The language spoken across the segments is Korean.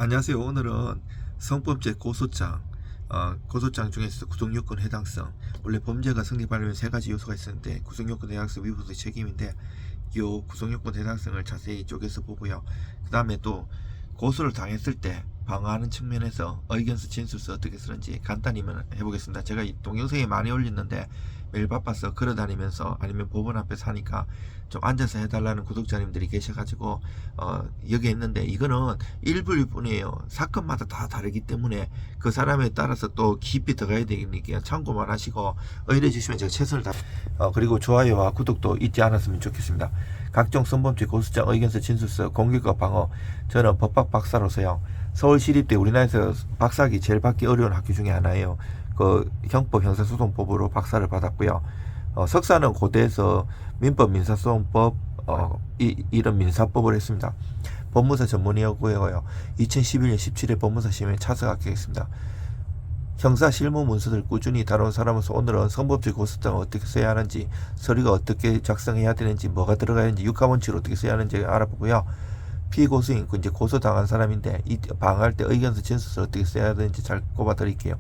안녕하세요. 오늘은 성범죄 고소장, 고소장 중에서 구속요건 해당성, 원래 범죄가 성립하려면 세 가지 요소가 있었는데 구속요건 해당성 위법의 책임인데 이 구속요건 해당성을 자세히 쪼개서 보고요. 그 다음에 또 고소를 당했을 때 방어하는 측면에서 의견서 진술서 어떻게 쓰는지 간단히 해보겠습니다. 제가 이 동영상에 많이 올렸는데 매일 바빠서 걸어다니면서 아니면 법원 앞에서 하니까 좀 앉아서 해달라는 구독자님들이 계셔가지고 여기 있는데 이거는 일부일 뿐이에요. 사건마다 다 다르기 때문에 그 사람에 따라서 또 깊이 들어가야 되니까 참고만 하시고 의뢰 주시면 제가 최선을 다 그리고 좋아요와 구독도 잊지 않았으면 좋겠습니다. 각종 성범죄 고소장 의견서 진술서 공격과 방어, 저는 법학 박사로서요 서울시립대 우리나라에서 박사학위 제일 받기 어려운 학교 중에 하나예요. 그 형법 형사소송법으로 박사를 받았고요. 석사는 고대에서 민법 민사소송법 이런 민사법을 했습니다. 법무사 전문이었고요. 2011년 17회 법무사 시험에 참석하게 했습니다. 형사 실무 문서를 꾸준히 다룬 사람으로서 오늘은 성범죄 고소장을 어떻게 써야 하는지, 서류가 어떻게 작성해야 되는지, 뭐가 들어가야 하는지, 육하원칙을 어떻게 써야 하는지 알아보고요. 피고소인, 이제 고소당한 사람인데 방어할 때 의견서 진술서 어떻게 써야 되는지 잘 꼽아드릴게요.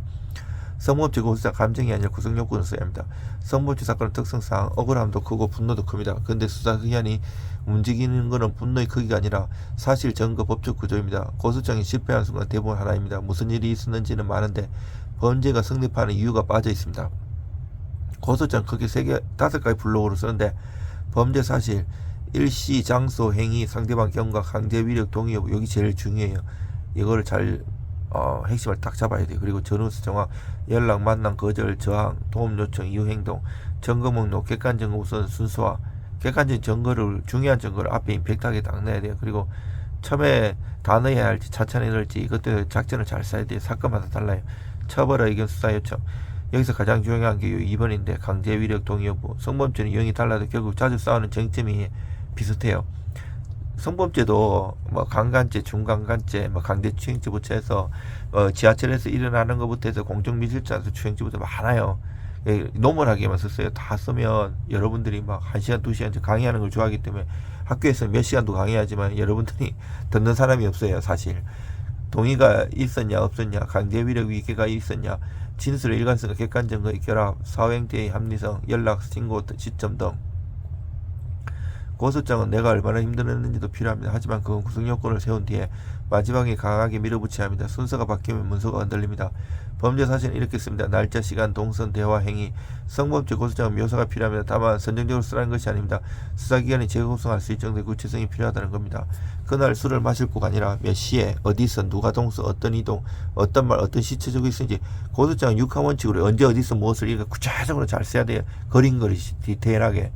성범죄 고소장 감정이 아니라 구속요건을 써야 합니다. 성범죄 사건의 특성상 억울함도 크고 분노도 큽니다. 그런데 수사기관이 움직이는 것은 분노의 크기가 아니라 사실 증거 법적 구조입니다. 고소장이 실패한 순간 대부분 하나입니다. 무슨 일이 있었는지는 많은데 범죄가 성립하는 이유가 빠져 있습니다. 고소장 크게 3개, 5가지 블록으로 쓰는데 범죄 사실, 일시, 장소, 행위, 상대방 경과, 강제, 위력, 동의 여부, 여기 제일 중요해요. 이거를 잘 핵심을 딱 잡아야 돼요. 그리고 전후수 정황, 연락, 만남, 거절, 저항, 도움 요청, 이후 행동, 증거 목록, 객관 증거 우선 순서와 객관적인 증거를, 중요한 증거를 앞에 임팩트하게 딱 넣어야 돼요. 그리고 처음에 다 넣어야 할지 차차에 넣을지 이것도 작전을 잘 써야 돼요. 사건마다 달라요. 처벌 의견 수사 요청, 여기서 가장 중요한 게 2번인데 강제, 위력, 동의 여부. 성범죄는 유형이 달라도 결국 자주 싸우는 쟁점이 비슷해요. 성범죄도 뭐 강간죄, 중강간죄, 뭐 강제추행죄부터 해서 지하철에서 일어나는 것부터 해서 공정미술자에서 추행죄부터 많아요. 노멀하게만 썼어요. 다 쓰면 여러분들이 막 1시간, 2시간 강의하는 걸 좋아하기 때문에 학교에서 몇 시간도 강의하지만 여러분들이 듣는 사람이 없어요. 사실 동의가 있었냐 없었냐, 강제 위력 위계가 있었냐, 진술의 일관성과 객관 증거의 결합, 사후행태의 합리성, 연락, 신고 시점 등. 고소장은 내가 얼마나 힘들었는지도 필요합니다. 하지만 그건 구속요건을 세운 뒤에 마지막에 강하게 밀어붙여야 합니다. 순서가 바뀌면 문서가 흔들립니다. 범죄 사실은 이렇게 씁니다. 날짜, 시간, 동선, 대화, 행위. 성범죄 고소장은 묘사가 필요합니다. 다만 선정적으로 쓰라는 것이 아닙니다. 수사기관이 재구성할 수 있을 정도의 구체성이 필요하다는 겁니다. 그날 술을 마실 곳가 아니라 몇 시에, 어디서, 누가 동서, 어떤 이동, 어떤 말, 어떤 시체적으로 있는지. 고소장은 육하원칙으로 언제 어디서 무엇을 이렇게 구체적으로 잘 써야 돼요. 그림그리시 디테일하게.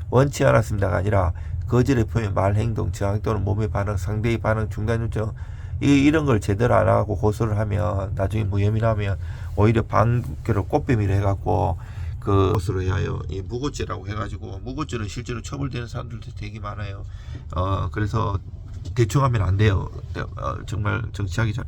원치 않았습니다가 아니라 거절의 표현, 말, 행동, 저항 또는 몸의 반응, 상대의 반응, 중단 요청, 이런 걸 제대로 안 하고 고소를 하면 나중에 무혐의 나면 오히려 반교를 꽃뱀이를 해갖고 그 고소를 해야 해요. 이 무고죄라고 해가지고, 무고죄는 실제로 처벌되는 사람들도 되게 많아요. 그래서 대충 하면 안 돼요. 정말 정치하기 잘.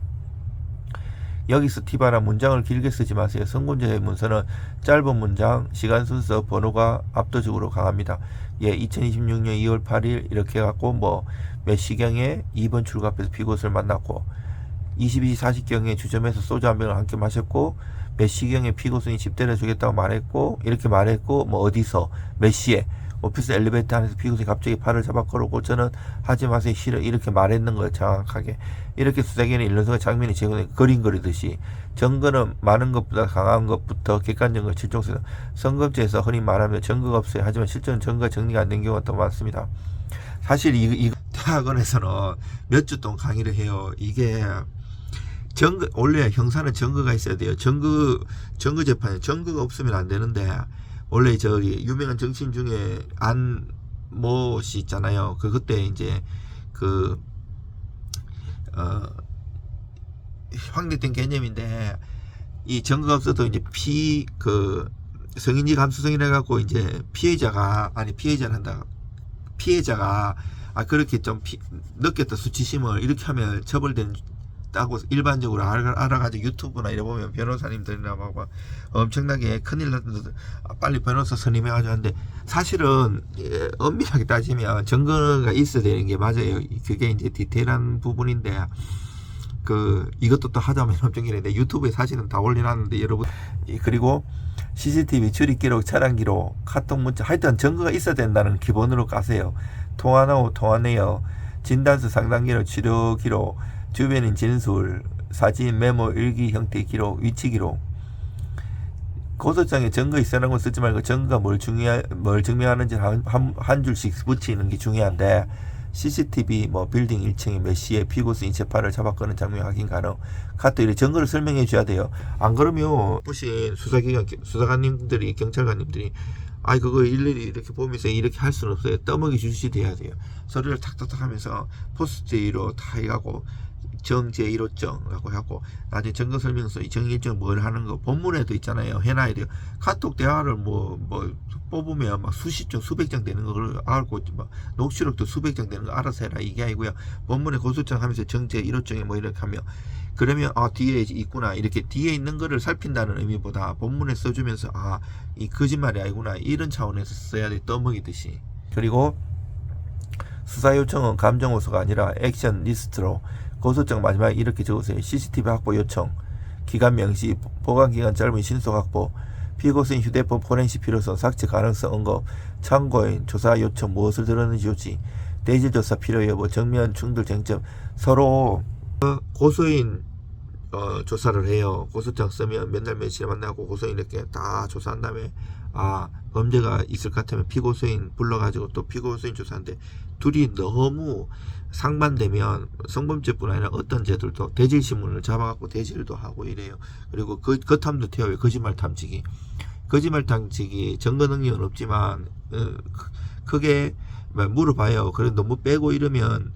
여기서 팁 하나, 문장을 길게 쓰지 마세요. 성범죄 문서는 짧은 문장, 시간 순서, 번호가 압도적으로 강합니다. 2026년 2월 8일 이렇게 해갖고 몇 시경에 2번 출구 앞에서 피고를 만났고 22시 40경에 주점에서 소주 한 병을 함께 마셨고 몇 시경에 피고순이 집 때려주겠다고 말했고 이렇게 말했고 어디서 몇 시에 오피스 엘리베이터 안에서 피고순이 갑자기 팔을 잡아 걸었고 저는 하지 마세요 싫어 이렇게 말했는 거예요. 정확하게 이렇게 수사기관의 일련소가 장면이 제공된 그림 그리듯이 증거는 많은 것보다 강한 것부터 객관적인 걸 실종해서 성범죄에서 흔히 말하면 증거가 없어요. 하지만 실제로는 증거가 정리가 안 된 경우가 더 많습니다. 사실 이 대학원에서는 몇 주 동안 강의를 해요. 이게 원래 형사는 증거가 있어야 돼요. 증거 재판에 증거가 없으면 안 되는데 원래 저기 유명한 정치인 중에 안모 씨 있잖아요. 그때 이제 확립된 개념인데 이 증거가 없어도 이제 성인지 감수성이라 갖고 이제 피해자가 그렇게 좀 느꼈다 수치심을 이렇게 하면 처벌된다고 일반적으로 알아가지고 유튜브나 이래 보면 변호사님들이나 막 엄청나게 큰일 났는데 빨리 변호사 선임해가지고 하는데 사실은 엄밀하게 따지면 증거가 있어야 되는 게 맞아요. 그게 이제 디테일한 부분인데 이것도 또 하자면 엄청 길는데 유튜브에 사진은 다 올려놨는데 여러분, 그리고 CCTV 출입 기록, 차량 기록, 카톡 문자, 하여튼 증거가 있어야 된다는 기본으로 까세요. 통화나 통화내역, 진단서 상담 기록, 치료 기록, 주변인 진술, 사진, 메모, 일기 형태 기록, 위치 기록. 고소장에 증거 있어라는 건 쓰지 말고 증거가 뭘 증명하는지 한 줄씩 붙이는 게 중요한데, CCTV 빌딩 1층에 몇 시에 피고수 인체파를 잡았거는 장면 확인 가능. 카톡 이렇게 증거를 설명해 줘야 돼요. 안 그러면 보신 수사관님들이, 경찰관님들이 그거 일일이 이렇게 보면서 이렇게 할 수는 없어요. 떠먹이 주시 돼야 돼요. 서류를 탁탁탁 하면서 포스트잇으로 다 해가고 정제 1호증라고 하고, 나중에 증거 설명서 정의 1증 뭘 하는 거 본문에도 있잖아요. 해놔야 돼요. 카톡 대화를 뽑으면 막 수십 장, 수백 장 되는 걸 알고, 막 녹취록도 수백 장 되는 거 알아서 해라 이게 아니고요. 본문에 고소장 하면서 정제 1호증에 이렇게 하면, 그러면 뒤에 있구나, 이렇게 뒤에 있는 거를 살핀다는 의미보다 본문에 써주면서 이 거짓말이 아니구나, 이런 차원에서 써야 돼. 떠먹이듯이. 그리고 수사 요청은 감정 호소가 아니라 액션 리스트로 고소장 마지막에 이렇게 적으세요. CCTV 확보 요청, 기간 명시, 보관기간 짧은 신속 확보, 피고수인 휴대폰 포렌식 필요성, 삭제 가능성 언급, 참고인 조사 요청, 무엇을 들었는지 요지, 대질 조사 필요 여부, 정면 충돌 쟁점. 서로 고소인 조사를 해요. 고소장 쓰면 맨날 며칠에 만나고 고소인 이렇게 다 조사한 다음에 범죄가 있을 것 같으면 피고소인 불러가지고 또 피고소인 조사하는데, 둘이 너무 상반되면 성범죄뿐 아니라 어떤 죄들도 대질신문을 잡아갖고 대질도 하고 이래요. 그리고 거탐도 태워요. 거짓말 탐지기. 거짓말 탐지기 증거 능력은 없지만 크게 물어봐요. 그래 너무 빼고 이러면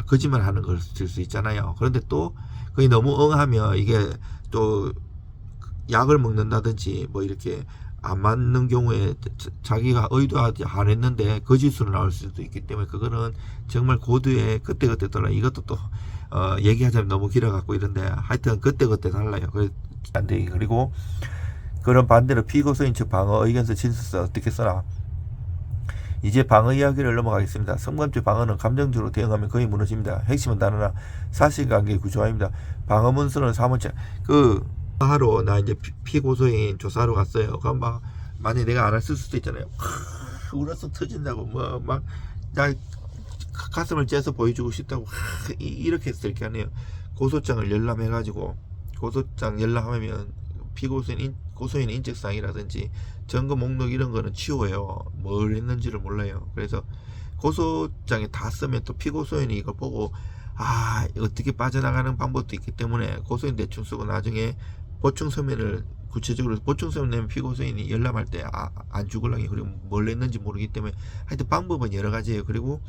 거짓말 하는 걸 들 수 있잖아요. 그런데 또 거의 너무 응하면 이게 또 약을 먹는다든지 이렇게 안 맞는 경우에 자기가 의도하지 않았는데 거짓으로 나올 수도 있기 때문에, 그거는 정말 고도의 그때그때 달라. 이것도 또 얘기하자면 너무 길어갖고 이런데, 하여튼 그때그때 달라요. 그래서 안 돼. 그리고 그런 반대로 피고소인 측 방어 의견서 진술서 어떻게 써나. 이제 방어 이야기를 넘어가겠습니다. 성범죄 방어는 감정적으로 대응하면 거의 무너집니다. 핵심은 단어나 사실관계 구조화입니다. 방어 문서는 사무처 하러 나 이제 피고소인 조사하러 갔어요. 그럼 만약에 내가 안 했을 수도 있잖아요. 울어서 터진다고 나 가슴을 째서 보여주고 싶다고 이렇게 했을 게 아니에요. 고소장을 열람해가지고, 고소장 열람하면 고소인 인적사항이라든지 증거 목록 이런 거는 치워요. 뭘 했는지를 몰라요. 그래서 고소장에 다 쓰면 또 피고소인이 이걸 보고 어떻게 빠져나가는 방법도 있기 때문에 고소인 대충 쓰고, 나중에 보충 서면을 구체적으로 보충 서면 내면 피고소인이 열람할 때 안 죽을랑이, 그리고 뭘 했는지 모르기 때문에, 하여튼 방법은 여러 가지예요. 그리고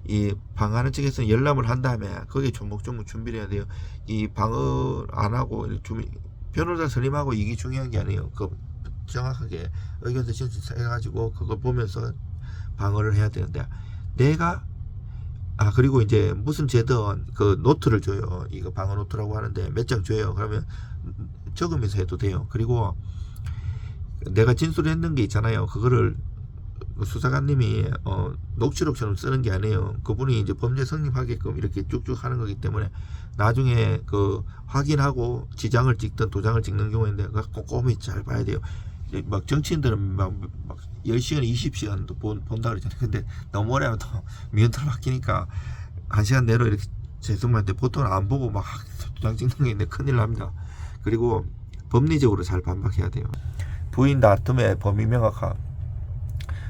이 방어하는 측에서는 열람을 한 다음에 거기에 조목조목 준비를 해야 돼요. 이 방어 안 하고 변호사 선임하고 이게 중요한 게 아니에요. 정확하게 의견서 진술해가지고 그걸 보면서 방어를 해야 되는데, 내가 그리고 이제 무슨 죄든 노트를 줘요. 이거 방어 노트라고 하는데 몇 장 줘요. 그러면 적으면서 해도 돼요. 그리고 내가 진술했는 게 있잖아요. 그거를 수사관님이 녹취록처럼 쓰는 게 아니에요. 그분이 이제 범죄 성립하게끔 이렇게 쭉쭉 하는 거기 때문에, 나중에 확인하고 지장을 찍든 도장을 찍는 경우인데 꼼꼼히 잘 봐야 돼요. 막 정치인들은 막 10시간 20시간도 본다 그러잖아요. 근데 너무 오래 하면 또 미연타로 바뀌니까 1시간 내로 이렇게 죄송한데 보통은 안 보고 막 도장 찍는 게 있는데 큰일 납니다. 그리고 법리적으로 잘 반박해야 돼요. 부인 다툼의 범위 명확함.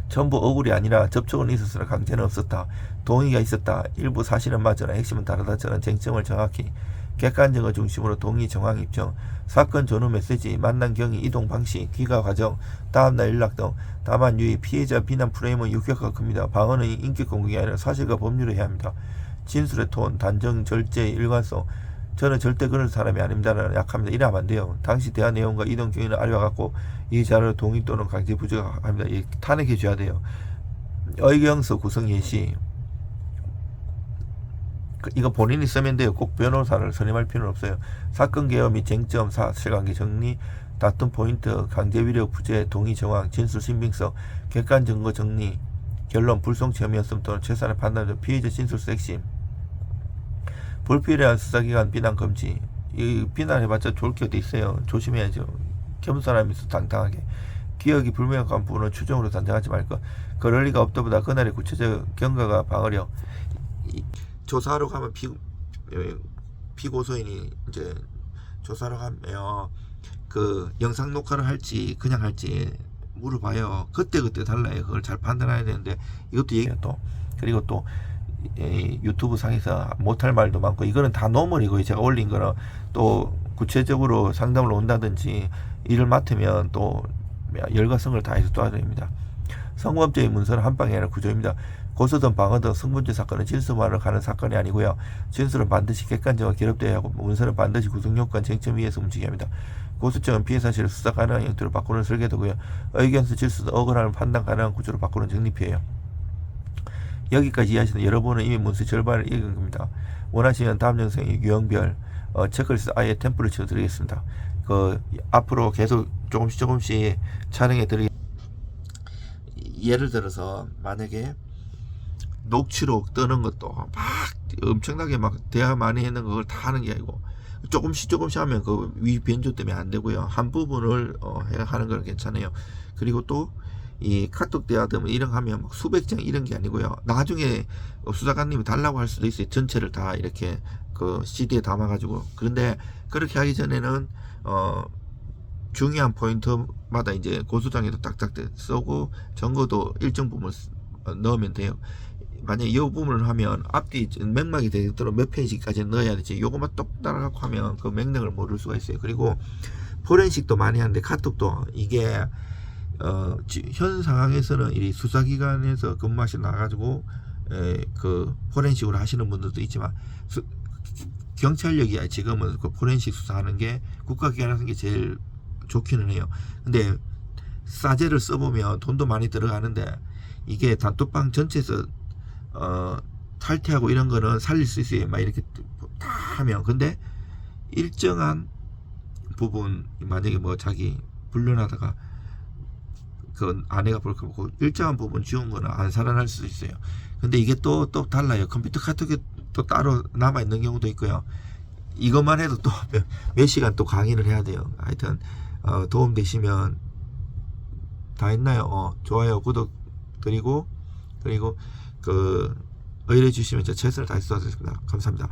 전부 억울이 아니라 접촉은 있었으나 강제는 없었다. 동의가 있었다. 일부 사실은 맞으나 핵심은 다르다. 저는 쟁점을 정확히 객관적을 중심으로 동의 정황 입증, 사건 전후 메시지, 만난 경위, 이동 방식, 귀가 과정, 다음날 연락 등. 다만 유의 피해자 비난 프레임은 유격화가 큽니다. 방어는 인격 공격이 아니라 사실과 법률을 해야 합니다. 진술의 톤, 단정, 절제, 일관성. 저는 절대 그런 사람이 아닙니다라는 약합니다. 이러면 안 돼요. 당시 대화 내용과 이동 경위는 알려갖고 이 자료를 동의 또는 강제 부적합니다. 탄핵해 줘야 돼요. 의견서 구성 예시. 이거 본인이 쓰면 돼요. 꼭 변호사를 선임할 필요는 없어요. 사건 개요 및 쟁점, 사실관계 정리, 다툼 포인트, 강제 위력 부재, 동의 정황, 진술 신빙성, 객관 증거 정리, 결론 불송치 혐의였음 또는 최선의 판단 등 피해자 진술서 핵심. 불필요한 수사기관 비난 금지. 이 비난해봤자 좋을 게 어디 있어요. 조심해야죠. 겸손하면서 당당하게. 기억이 불명확한 부분은 추정으로 단정하지 말고 그럴 리가 없다보다 그날의 구체적 경과가 방어력. 조사하러 가면 피고소인이 이제 조사하러 가면 그 영상 녹화를 할지 그냥 할지 물어봐요. 그때그때 달라요. 그걸 잘 판단해야 되는데 이것도 얘기해요. 또 그리고 또 유튜브 상에서 못할 말도 많고 이거는 다 노멀이고 제가 올린 거는 또 구체적으로 상담을 온다든지 일을 맡으면 또 열과성을 다해서 도와드립니다. 성범죄의 문서는 한방이 아니라 구조입니다. 고소든 방어 등 성범죄 사건은 진술만으로 가는 사건이 아니고요. 진술은 반드시 객관적으로 기록되어야 하고 문서는 반드시 구속요건 쟁점 위에서 움직여야 합니다. 고소장은 피해 사실을 수사 가능한 형태로 바꾸는 설계도고요. 의견서 질서도 억울함을 판단 가능한 구조로 바꾸는 정립이에요. 여기까지 이해하시는 여러분은 이미 문서 절반을 읽은 겁니다. 원하시면 다음 영상에 유형별 체크리스트 아예 템플을 치워드리겠습니다. 앞으로 계속 조금씩 촬영해 드리겠습니다. 예를 들어서 만약에 녹취록 뜨는 것도 막 엄청나게 막 대화 많이 했는 걸 다 하는 게 아니고 조금씩 하면 그 위 변조 때문에 안 되고요. 한 부분을 하는 건 괜찮아요. 그리고 또 이 카톡 대화 등 이런 하면 막 수백 장 이런 게 아니고요. 나중에 수사관님이 달라고 할 수도 있어요. 전체를 다 이렇게 그 CD에 담아가지고. 그런데 그렇게 하기 전에는 중요한 포인트마다 이제 고소장에도 딱딱 쓰고 정거도 일정 부분 넣으면 돼요. 만약에 이 부분을 하면 앞뒤 맥락이 되도록 몇 페이지까지 넣어야 되지. 요것만 똑 따라가고 하면 그 맥락을 모를 수가 있어요. 그리고 포렌식도 많이 하는데 카톡도 이게 현 상황에서는 이 수사기관에서 근무하시 나가지고 그 포렌식으로 하시는 분들도 있지만 경찰력이 지금은 그 포렌식 수사하는 게 국가기관 하는 게 제일 좋기는 해요. 근데 사제를 써보면 돈도 많이 들어가는데 이게 단톡방 전체에서 탈퇴하고 이런 거는 살릴 수 있어요. 막 이렇게 다 하면. 근데 일정한 부분 만약에 뭐 자기 불륜하다가 그 아내가 볼 거고 일정한 부분 지운 거는 안 살아날 수 있어요. 근데 이게 또 달라요. 컴퓨터 카톡에 또 따로 남아 있는 경우도 있고요. 이것만 해도 또 몇 시간 또 강의를 해야 돼요. 하여튼 도움 되시면 다 했나요? 좋아요, 구독 드리고 그리고 의뢰 주시면 제가 최선을 다해서 도와드리겠습니다. 감사합니다.